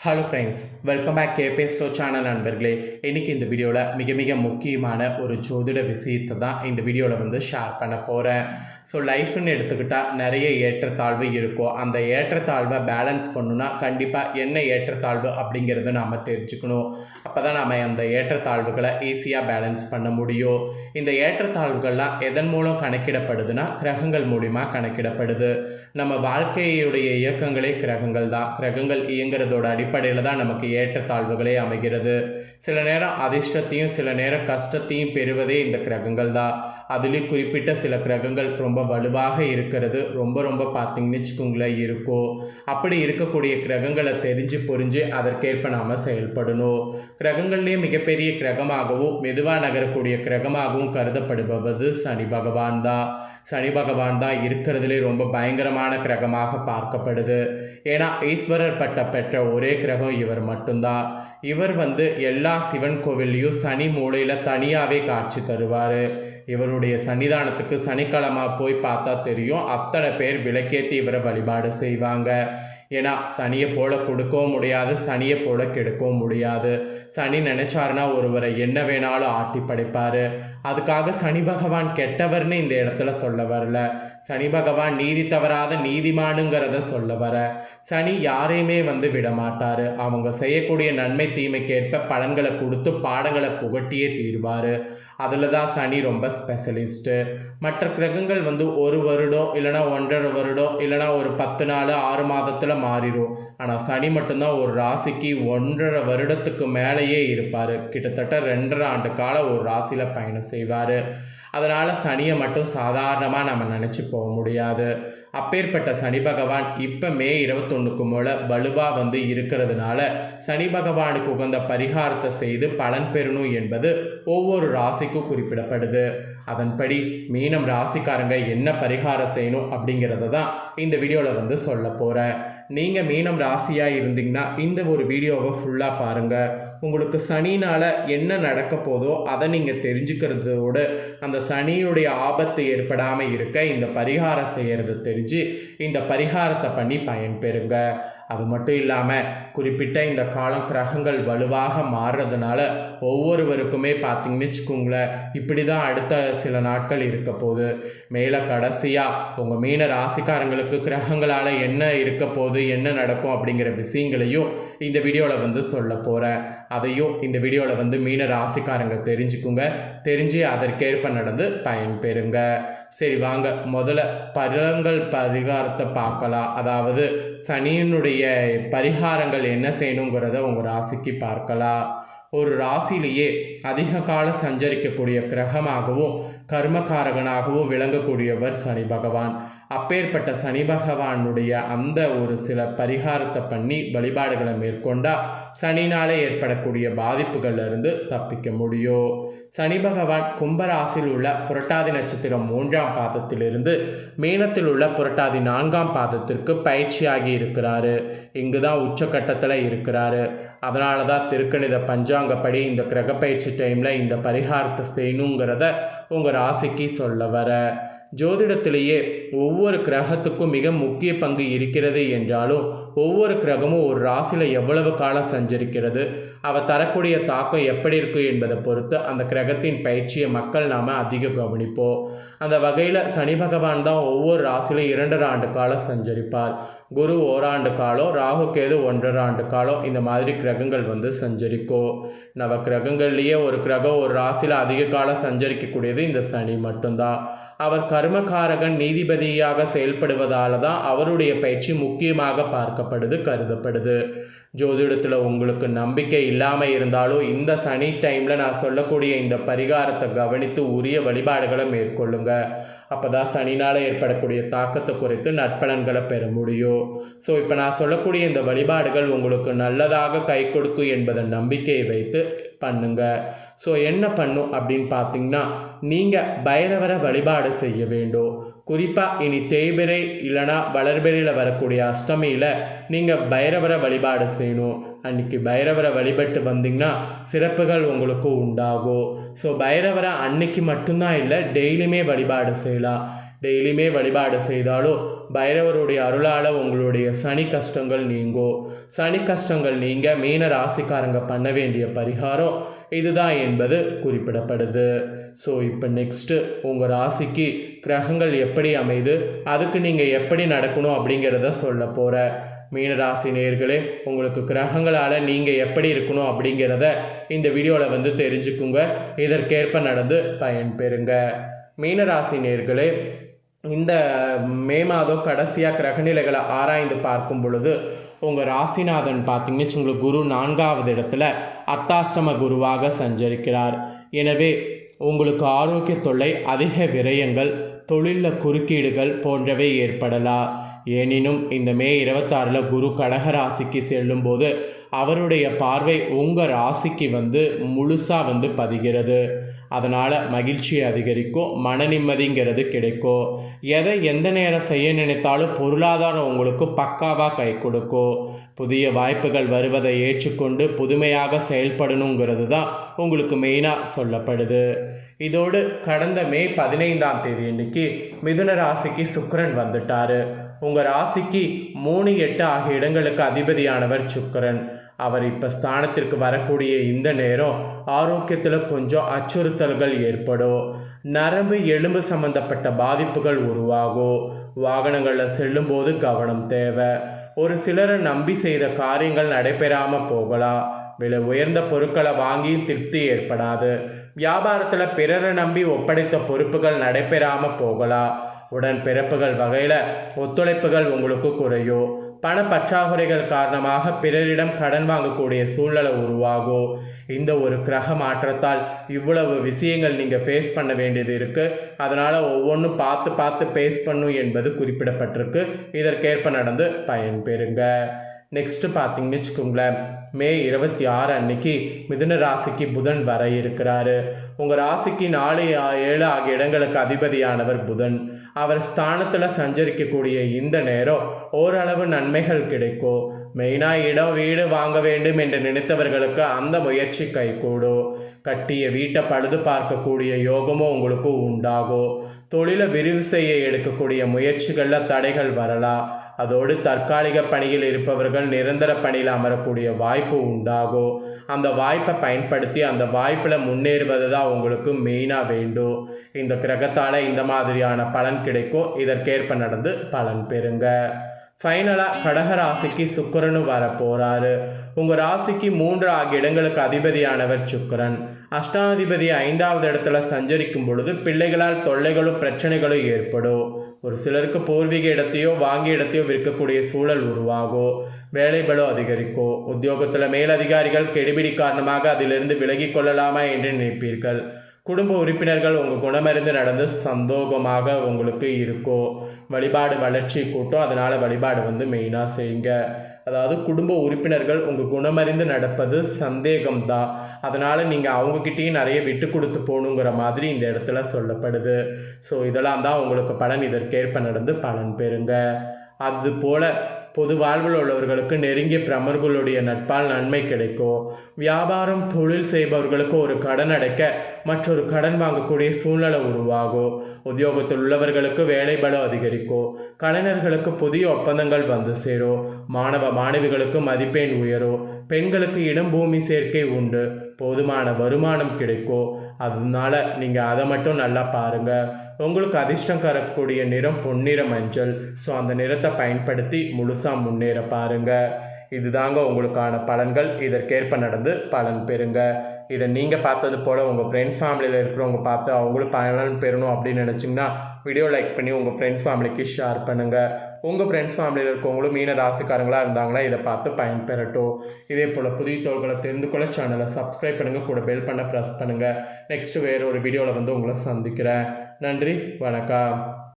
Hello friends, welcome back KBS show channel நண்பர்களே. இன்றைக்கி இந்த வீடியோவில் மிக முக்கியமான ஒரு ஜோதிட விஷயத்தை தான் இந்த வீடியோவில் ஷேர் பண்ண போகிறேன். ஸோ லைஃப்னு எடுத்துக்கிட்டால் நிறைய ஏற்றத்தாழ்வு இருக்கும். அந்த ஏற்றத்தாழ்வை பேலன்ஸ் பண்ணணுன்னா கண்டிப்பாக என்ன ஏற்றத்தாழ்வு அப்படிங்கிறத நாம் தெரிஞ்சுக்கணும். அப்போ தான் நாம் அந்த ஏற்றத்தாழ்வுகளை ஈஸியாக பேலன்ஸ் பண்ண முடியும். இந்த ஏற்றத்தாழ்வுகள்லாம் எதன் மூலம் கணக்கிடப்படுதுன்னா கிரகங்கள் மூலிமா கணக்கிடப்படுது. நம்ம வாழ்க்கையுடைய இயக்கங்களே கிரகங்கள் தான். கிரகங்கள் இயங்குறதோட அடிப்படையில் தான் நமக்கு ஏற்றத்தாழ்வுகளே அமைகிறது. சில நேரம் அதிர்ஷ்டத்தையும் சில நேரம் கஷ்டத்தையும் பெறுவதே இந்த கிரகங்கள் தான். அதுலேயும் குறிப்பிட்ட சில கிரகங்கள் ரொம்ப வலுவாக இருக்கிறது ரொம்ப பார்த்திங்கன்னு வச்சுக்கோங்களேன் இருக்கும். அப்படி இருக்கக்கூடிய கிரகங்களை தெரிஞ்சு புரிஞ்சு அதற்கேற்ப நாம் செயல்படணும். கிரகங்கள்லேயே மிகப்பெரிய கிரகமாகவும் மெதுவாக நகரக்கூடிய கிரகமாகவும் கருதப்படுபவது சனி பகவான் தான். சனி பகவான் தான் இருக்கிறதுலே ரொம்ப பயங்கரமான கிரகமாக பார்க்கப்படுது. ஏன்னா ஈஸ்வரர் பட்டம் பெற்ற ஒரே கிரகம் இவர் மட்டும்தான். இவர் எல்லா சிவன் கோவில்லையும் சனி மூலையில் தனியாகவே காட்சி தருவார். இவருடைய சன்னிதானத்துக்கு சனிக்கிழமை போய் பார்த்தா தெரியும், அத்தனை பேர் விளக்கேற்றி இவரை வழிபாடு செய்வாங்க. ஏன்னா சனியை போல கொடுக்கவும் முடியாது, சனியை போல கெடுக்கவும் முடியாது. சனி நினைச்சாருன்னா ஒருவரை என்ன வேணாலும் ஆட்டி படைப்பார். அதுக்காக சனி பகவான் கெட்டவர்னு இந்த இடத்துல சொல்ல வரல. சனி பகவான் நீதி தவறாத நீதிமானுங்கிறத சொல்ல வர. சனி யாரையுமே விட மாட்டார். அவங்க செய்யக்கூடிய நன்மை தீமைக்கேற்ப பலன்களை கொடுத்து பாடங்களை புகட்டியே தீர்வார். அதில் தான் சனி ரொம்ப ஸ்பெஷலிஸ்ட்டு. மற்ற கிரகங்கள் ஒரு வருடம் இல்லைனா 1.5 வருடம் இல்லைனா ஒரு 10 நாள் 6 மாதத்தில் மாறிடும். ஆனால் சனி மட்டும்தான் ஒரு ராசிக்கு 1.5 வருடத்துக்கு மேலேயே இருப்பார். கிட்டத்தட்ட 2.5 ஆண்டு காலம் ஒரு ராசியில் பயணம் செய்வார். அதனால் சனியை மட்டும் சாதாரணமாக நம்ம நினச்சி போக முடியாது. அப்பேற்பட்ட சனி பகவான் இப்போ மே 21க்கு மேலே வலுவாக இருக்கிறதுனால சனி பகவானுக்கு உகந்த பரிகாரத்தை செய்து பலன் பெறணும் என்பது ஒவ்வொரு ராசிக்கும் குறிப்பிடப்படுது. அதன்படி மீனம் ராசிக்காரங்க என்ன பரிகாரம் செய்யணும் அப்படிங்கிறத தான் இந்த வீடியோவில் சொல்ல போகிறேன். நீங்கள் மீனம் ராசியாக இருந்தீங்கன்னா இந்த ஒரு வீடியோவை ஃபுல்லாக பாருங்கள். உங்களுக்கு சனினால் என்ன நடக்க போதோ அதை நீங்கள் தெரிஞ்சுக்கிறதோடு அந்த சனியுடைய ஆபத்து ஏற்படாமல் இருக்க இந்த பரிகாரம் செய்கிறது தெரிஞ்சு இந்த பரிகாரத்தை பண்ணி பயன்பெறுங்க. அது மட்டும் இல்லாமல் குறிப்பிட்ட இந்த காலம் கிரகங்கள் வலுவாக மாறுறதுனால ஒவ்வொருவருக்குமே பார்த்திங்கன்னு வச்சுக்கோங்களேன், இப்படி தான் அடுத்த சில நாட்கள் இருக்க போகுது. மேலே கடைசியாக உங்கள் மீன ராசிக்காரங்களுக்கு கிரகங்களால் என்ன இருக்க போகுது, என்ன நடக்கும் அப்படிங்கிற விஷயங்களையும் இந்த வீடியோவில் சொல்ல போகிறேன். அதையும் இந்த வீடியோவில் மீன ராசிக்காரங்க தெரிஞ்சுக்குங்க. தெரிஞ்சு அதற்கேற்ப நடந்து பயன்பெறுங்க. சரி வாங்க, முதல்ல பலன்கள் பரிகாரத்தை பார்க்கலாம். அதாவது சனியினுடைய பரிகாரங்கள் என்ன செய்யணுங்கிறத உங்கள் ராசிக்கு பார்க்கலாம். ஒரு ராசியிலேயே அதிக காலம் சஞ்சரிக்கக்கூடிய கிரகமாகவும் கர்மகாரகனாகவும் விளங்கக்கூடியவர் சனி பகவான். அப்பேற்பட்ட சனி பகவானுடைய அந்த ஒரு சில பரிகாரத்தை பண்ணி வழிபாடுகளை மேற்கொண்டால் சனினாலே ஏற்படக்கூடிய பாதிப்புகளிலிருந்து தப்பிக்க முடியும். சனி பகவான் கும்பராசியில் உள்ள புரட்டாதி நட்சத்திரம் 3ஆம் பாதத்திலிருந்து மீனத்தில் உள்ள புரட்டாதி 4ஆம் பாதத்திற்கு பயிற்சியாகி இருக்கிறாரு. இங்கு தான் உச்சக்கட்டத்தில் இருக்கிறாரு. அதனால தான் திருக்கணித பஞ்சாங்கப்படி இந்த கிரக பயிற்சி டைமில் இந்த பரிகாரத்தை செய்யணுங்கிறத உங்கள் ராசிக்கு சொல்ல வர. ஜோதிடத்திலேயே ஒவ்வொரு கிரகத்துக்கும் மிக முக்கிய பங்கு இருக்கிறது என்றாலும் ஒவ்வொரு கிரகமும் ஒரு ராசியில் எவ்வளவு காலம் சஞ்சரிக்கிறது, அவ தரக்கூடிய தாக்கம் எப்படி இருக்கும் என்பதை பொறுத்து அந்த கிரகத்தின் பயிற்சியை மக்கள் நாம் அதிக கவனிப்போம். அந்த வகையில் சனி பகவான் தான் ஒவ்வொரு ராசியிலும் 2.5 ஆண்டு காலம் சஞ்சரிப்பார். குரு 1 ஆண்டு காலம், ராகு கேது 1.5 ஆண்டு காலம், இந்த மாதிரி கிரகங்கள் சஞ்சரிக்கும். நவ கிரகங்கள்லேயே ஒரு கிரகம் ஒரு ராசியில் அதிக காலம் சஞ்சரிக்கக்கூடியது இந்த சனி மட்டும்தான். அவர் கர்மகாரகன் நீதிபதியாக செயல்படுவதால் தான் அவருடைய பயிற்சி முக்கியமாக கருதப்படுது. ஜோதிடத்தில் உங்களுக்கு நம்பிக்கை இல்லாமல் இருந்தாலும் இந்த சனி டைமில் நான் சொல்லக்கூடிய இந்த பரிகாரத்தை கவனித்து உரிய வழிபாடுகளை மேற்கொள்ளுங்க. அப்போ தான் சனினால் ஏற்படக்கூடிய தாக்கத்தை குறைத்து நற்பலன்களை பெற முடியும். ஸோ இப்போ நான் சொல்லக்கூடிய இந்த வழிபாடுகள் உங்களுக்கு நல்லதாக கை கொடுக்கும் என்பதை நம்பிக்கையை வைத்து பண்ணுங்க. ஸோ என்ன பண்ணும் அப்படின்னு பார்த்தீங்கன்னா, நீங்கள் பைரவரை வழிபாடு செய்ய வேண்டும். குறிப்பாக இனி தேய்பிறை இல்லைனா வளர்பிறையில் வரக்கூடிய அஷ்டமியில் நீங்கள் பைரவரை வழிபாடு செய்யணும். அன்றைக்கி பைரவரை வழிபட்டு வந்தீங்கன்னா சிறப்புகள் உங்களுக்கு உண்டாகும். ஸோ பைரவரை அன்னைக்கு மட்டும்தான் இல்லை, டெய்லியுமே வழிபாடு செய்யலாம். டெய்லியுமே வழிபாடு செய்தாலும் பைரவருடைய அருளால் உங்களுடைய சனி கஷ்டங்கள் நீங்கும். சனி கஷ்டங்கள் நீங்க மீன ராசிக்காரங்க பண்ண வேண்டிய பரிகாரம் இதுதான் என்பது குறிப்பிடப்படுது. ஸோ இப்போ நெக்ஸ்ட்டு உங்கள் ராசிக்கு கிரகங்கள் எப்படி அமைது, அதுக்கு நீங்கள் எப்படி நடக்கணும் அப்படிங்கிறத சொல்ல போகிறேன். மீனராசி நேயர்களே, உங்களுக்கு கிரகங்களால் நீங்கள் எப்படி இருக்கணும் அப்படிங்கிறத இந்த வீடியோவில் தெரிஞ்சுக்குங்க. இதற்கேற்ப நடந்து பயன்பெறுங்க. மீனராசி நேயர்களே, இந்த மே மாதம் கடைசியாக கிரகநிலைகளை ஆராய்ந்து பார்க்கும் பொழுது உங்கள் ராசிநாதன் பார்த்தீங்கன்னு வச்சுங்களுக்கு குரு 4வது இடத்துல அர்த்தாஷ்டம குருவாக சஞ்சரிக்கிறார். எனவே உங்களுக்கு ஆரோக்கிய தொல்லை, அதிக விரயங்கள், தொழிலில் குறுக்கீடுகள் போன்றவை ஏற்படலாம். எனினும் இந்த மே 26 குரு கடக ராசிக்கு செல்லும்போது அவருடைய பார்வை உங்கள் ராசிக்கு முழுசாக பதிகிறது. அதனால் மகிழ்ச்சி அதிகரிக்கும், மன நிம்மதிங்கிறது கிடைக்கும். எதை எந்த நேரம் செய்ய நினைத்தாலும் பொருளாதாரம் உங்களுக்கு பக்காவாக கை கொடுக்கும். புதிய வாய்ப்புகள் வருவதை ஏற்றுக்கொண்டு புதுமையாக செயல்படணுங்கிறது தான் உங்களுக்கு மெயினாக சொல்லப்படுது. இதோடு கடந்த மே 15ஆம் தேதி அன்னைக்கு மிதுன ராசிக்கு சுக்கிரன் வந்துட்டார். உங்கள் ராசிக்கு 3, 8 ஆகிய இடங்களுக்கு அதிபதியானவர் சுக்கிரன். அவர் இப்போ ஸ்தானத்திற்கு வரக்கூடிய இந்த நேரம் ஆரோக்கியத்தில் கொஞ்சம் அச்சுறுத்தல்கள் ஏற்படும். நரம்பு எலும்பு சம்பந்தப்பட்ட பாதிப்புகள் உருவாகும். வாகனங்களில் செல்லும்போது கவனம் தேவை. ஒரு சிலரை நம்பி செய்த காரியங்கள் நடைபெறாமல் போகலாம். விலை உயர்ந்த பொருட்களை வாங்கியும் திருப்தி ஏற்படாது. வியாபாரத்தில் பிறரை நம்பி ஒப்படைத்த பொறுப்புகள் நடைபெறாமல் போகலாம். உடன் பிறப்புகள் வகையில் ஒத்துழைப்புகள் உங்களுக்கு குறையும். பண பற்றாக்குறைகள் காரணமாக பிறரிடம் கடன் வாங்கக்கூடிய சூழ்நிலை உருவாகும். இந்த ஒரு கிரக மாற்றத்தால் இவ்வளவு விஷயங்கள் நீங்கள் ஃபேஸ் பண்ண வேண்டியது இருக்குது. அதனால் ஒவ்வொன்றும் பார்த்து ஃபேஸ் பண்ணும் என்பது குறிப்பிடப்பட்டிருக்கு. இதற்கேற்ப நடந்து பயன்பெறுங்க. நெக்ஸ்ட்டு பார்த்தீங்கன்னு வச்சுக்கோங்களேன், மே 26 அன்னைக்கு மிதுன ராசிக்கு புதன் வர இருக்கிறாரு. உங்கள் ராசிக்கு 4, 7 ஆகிய இடங்களுக்கு அதிபதியானவர் புதன். அவர் ஸ்தானத்தில் சஞ்சரிக்கக்கூடிய இந்த நேரம் ஓரளவு நன்மைகள் கிடைக்கும். மெயினாக இடம் வீடு வாங்க வேண்டும் என்று நினைத்தவர்களுக்கு அந்த முயற்சி கைகூடும். கட்டிய வீட்டை பழுது பார்க்கக்கூடிய யோகமும் உங்களுக்கு உண்டாகும். தொழிலை விரிவு செய்ய எடுக்கக்கூடிய முயற்சிகளில் தடைகள் வரலாம். அதோடு தற்காலிக பணியில் இருப்பவர்கள் நிரந்தர பணியில் அமரக்கூடிய வாய்ப்பு உண்டாகும். அந்த வாய்ப்பை பயன்படுத்தி அந்த வாய்ப்பில் முன்னேறுவது தான் உங்களுக்கு மெயினாக வேண்டும். இந்த கிரகத்தால் இந்த மாதிரியான பலன் கிடைக்கும். இதற்கேற்ப நடந்து பலன் பெறுங்க. ஃபைனலாக கடக ராசிக்கு சுக்கிரனும் வர போகிறாரு. உங்கள் ராசிக்கு 3 ஆகிய இடங்களுக்கு அதிபதியானவர் சுக்கிரன். அஷ்டாதிபதி 5வது இடத்துல சஞ்சரிக்கும் பொழுது பிள்ளைகளால் தொல்லைகளும் பிரச்சனைகளும் ஏற்படும். ஒரு சிலருக்கு பூர்வீக இடத்தையோ வாங்கிய இடத்தையோ விற்கக்கூடிய சூழல் உருவாகும். வேலை பளு அதிகரிக்கும். உத்தியோகத்தில் மேலதிகாரிகள் கெடுபிடி காரணமாக அதிலிருந்து விலகி கொள்ளலாமா என்று நினைப்பீர்கள். குடும்ப உறுப்பினர்கள் உங்கள் குணமறிந்து நடந்து சந்தோகமாக உங்களுக்கு இருக்கும். வழிபாடு வளர்ச்சி கூட்டும். அதனால் வழிபாடு மெயினாக செய்யுங்க. அதாவது குடும்ப உறுப்பினர்கள் உங்கள் குணமறிந்து நடப்பது சந்தேகம்தான். அதனால் நீங்கள் அவங்கக்கிட்டேயும் நிறைய விட்டு கொடுத்து போகணுங்கிற மாதிரி இந்த இடத்துல சொல்லப்படுது. ஸோ இதெல்லாம் தான் உங்களுக்கு பலன். இதற்கேற்ப நடந்து பலன் பெறுங்க. அதுபோல் பொது வாழ்வில் உள்ளவர்களுக்கு நெருங்கிய பிரமர்களுடைய நட்பால் நன்மை கிடைக்கும். வியாபாரம் தொழில் செய்பவர்களுக்கு ஒரு கடன் அடைக்க மற்றொரு கடன் வாங்கக்கூடிய சூழ்நிலை உருவாகும். உத்தியோகத்தில் உள்ளவர்களுக்கு வேலை பளு அதிகரிக்கும். கலைஞர்களுக்கு புதிய ஒப்பந்தங்கள் சேரும். மாணவ மாணவிகளுக்கு மதிப்பெண் உயரும். பெண்களுக்கு இடம் பூமி சேர்க்கை உண்டு. போதுமான வருமானம் கிடைக்கும். அதனால நீங்கள் அதை மட்டும் நல்லா பாருங்கள். உங்களுக்கு அதிர்ஷ்டம் தரக்கூடிய நிறம் பொன்னிற மஞ்சள். ஸோ அந்த நிறத்தை பயன்படுத்தி முழுசாக முன்னேற பாருங்கள். இதுதாங்க உங்களுக்கான பலன்கள். இதற்கேற்ப நடந்து பலன் பெறுங்க. இதை நீங்கள் பார்த்தது போல் உங்கள் ஃப்ரெண்ட்ஸ் ஃபேமிலியில் இருக்கிறவங்க பார்த்து அவங்களும் பலன் பெறணும் அப்படின்னு நினச்சிங்கன்னா வீடியோ லைக் பண்ணி உங்கள் ஃப்ரெண்ட்ஸ் ஃபேமிலிக்கு ஷேர் பண்ணுங்கள். உங்கள் ஃப்ரெண்ட்ஸ் ஃபேமிலியில் இருக்கவங்களும் மீன ராசிக்காரங்களாக இருந்தாங்கன்னா இதை பார்த்து பயன்பெறட்டும். இதே போல் புதிய தோள்களை தெரிந்து கொள்ள சேனலை சப்ஸ்கிரைப் பண்ணுங்கள். கூட பெல் பண்ண ப்ரெஸ் பண்ணுங்கள். நெக்ஸ்ட்டு வேறு ஒரு வீடியோவில் உங்களை சந்திக்கிறேன். நன்றி, வணக்கம்.